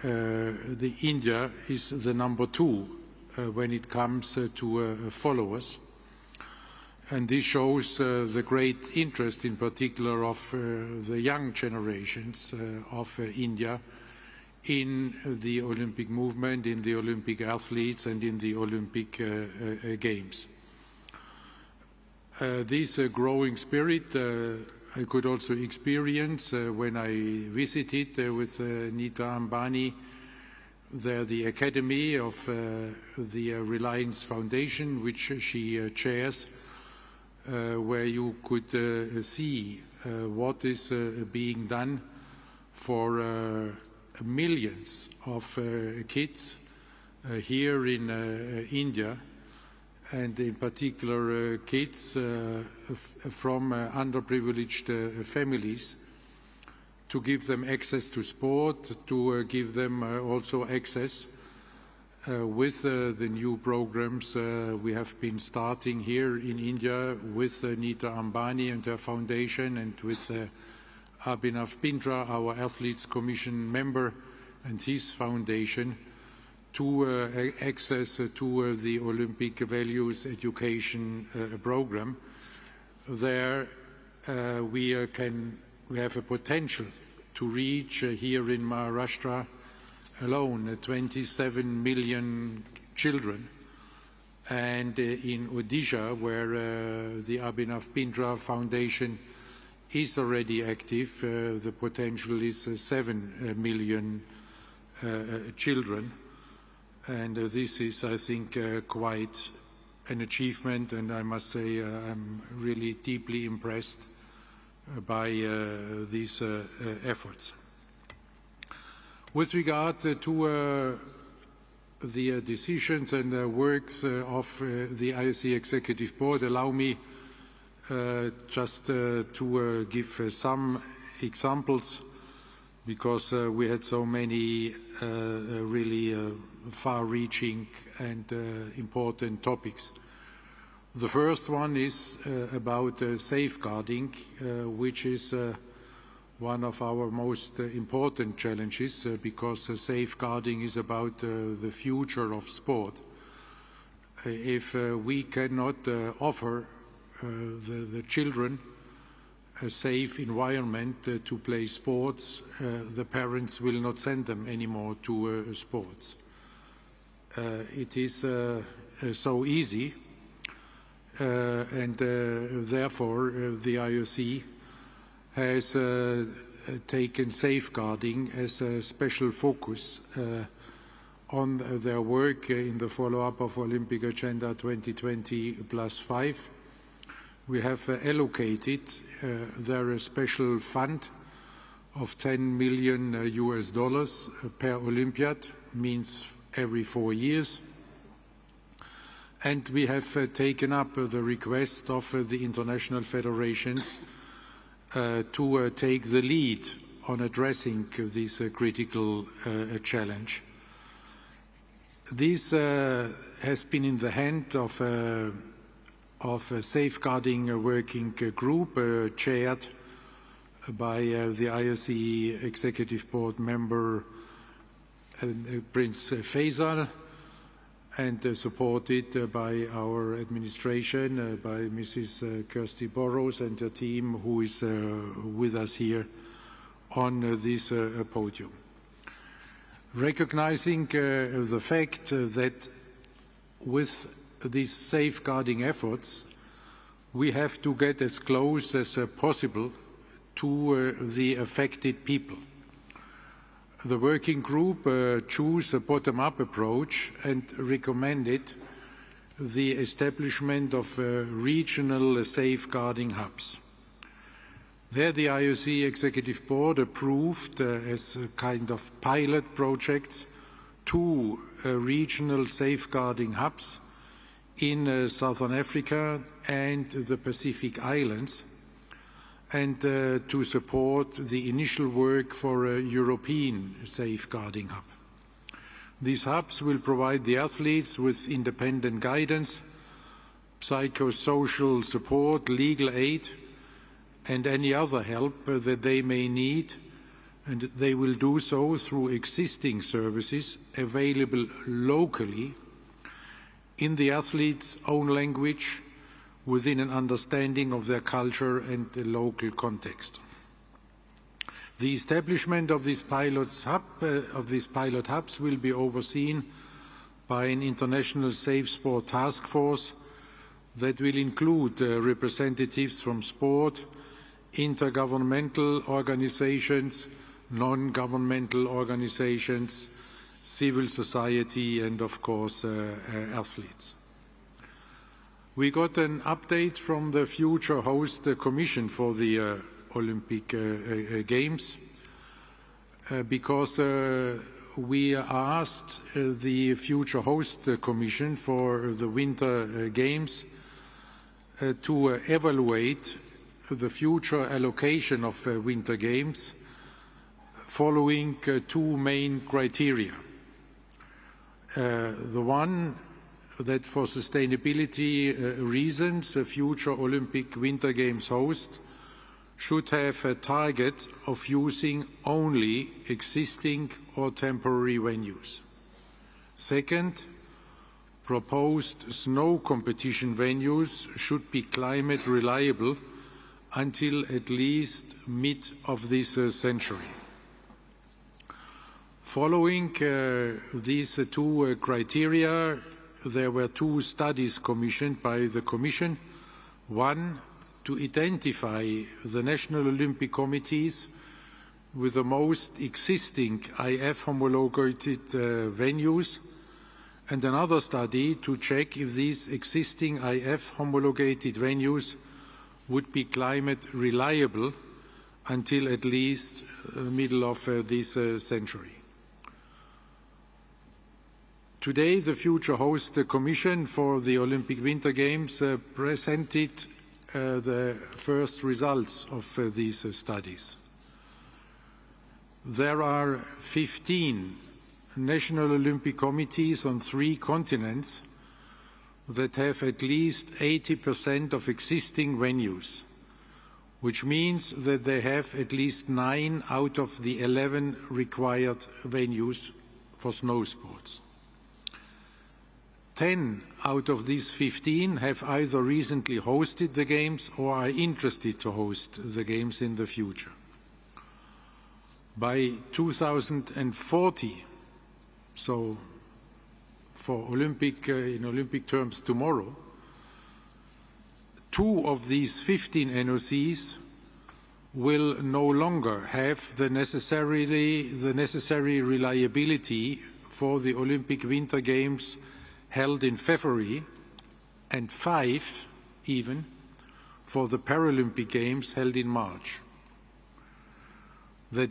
the India is the number 2 when it comes to followers. And this shows the great interest, in particular, of the young generations of India in the Olympic movement, in the Olympic athletes, and in the Olympic Games. This growing spirit I could also experience when I visited with Nita Ambani the Academy of the Reliance Foundation, which she chairs, where you could see what is being done for millions of kids here in India, and in particular kids from underprivileged families, to give them access to sport, to give them also access with the new programs we have been starting here in India with Nita Ambani and her foundation, and with Abhinav Bindra, our Athletes Commission member, and his foundation, to access to the Olympic Values Education program. There we have a potential to reach here in Maharashtra alone 27 million children, and in Odisha, where the Abhinav Bindra Foundation is already active, the potential is 7 million children. And this is, I think, quite an achievement, and I must say I'm really deeply impressed by these efforts. With regard to the decisions and works of the IOC Executive Board, allow me just to give some examples, because we had so many really far-reaching and important topics. The first one is about safeguarding, which is one of our most important challenges, because safeguarding is about the future of sport. If we cannot offer the children a safe environment to play sports, the parents will not send them anymore to sports. It is so easy, and therefore the IOC has taken safeguarding as a special focus on their work in the follow-up of Olympic Agenda 2020+5. We have allocated there a special fund of $10 million per Olympiad, means every 4 years. And we have taken up the request of the international federations to take the lead on addressing this critical challenge. This has been in the hand of a safeguarding working group chaired by the IOC Executive Board member Prince Faisal, and supported by our administration, by Mrs. Kirsty Burrows and her team, who is with us here on this podium. Recognizing the fact that with these safeguarding efforts, we have to get as close as possible to the affected people. The working group chose a bottom-up approach and recommended the establishment of regional safeguarding hubs. There the IOC Executive Board approved as a kind of pilot projects 2 regional safeguarding hubs in Southern Africa and the Pacific Islands, and to support the initial work for a European safeguarding hub. These hubs will provide the athletes with independent guidance, psychosocial support, legal aid, and any other help that they may need and they will do so through existing services available locally in the athletes' own language, within an understanding of their culture and the local context. The establishment of these pilot hubs will be overseen by an international safe sport task force that will include representatives from sport, intergovernmental organizations, non-governmental organizations, civil society, and of course athletes. We got an update from the future host commission for the Olympic Games because we asked the future host commission for the Winter Games to evaluate the future allocation of Winter Games following two main criteria. The one, that for sustainability reasons, a future Olympic Winter Games host should have a target of using only existing or temporary venues. Second, proposed snow competition venues should be climate reliable until at least mid of this century. Following these two criteria, there were two studies commissioned by the Commission. One, to identify the national Olympic committees with the most existing IF homologated venues, and another study to check if these existing IF homologated venues would be climate reliable until at least the middle of this century. Today, the future host commission for the Olympic Winter Games presented the first results of these studies. There are 15 national Olympic committees on 3 continents that have at least 80% of existing venues, which means that they have at least 9 out of the 11 required venues for snow sports. 10 out of these 15 have either recently hosted the Games or are interested to host the Games in the future. By 2040, so for Olympic, in Olympic terms tomorrow, 2 of these 15 NOCs will no longer have the necessary reliability for the Olympic Winter Games held in February, and 5 even for the Paralympic Games held in March. That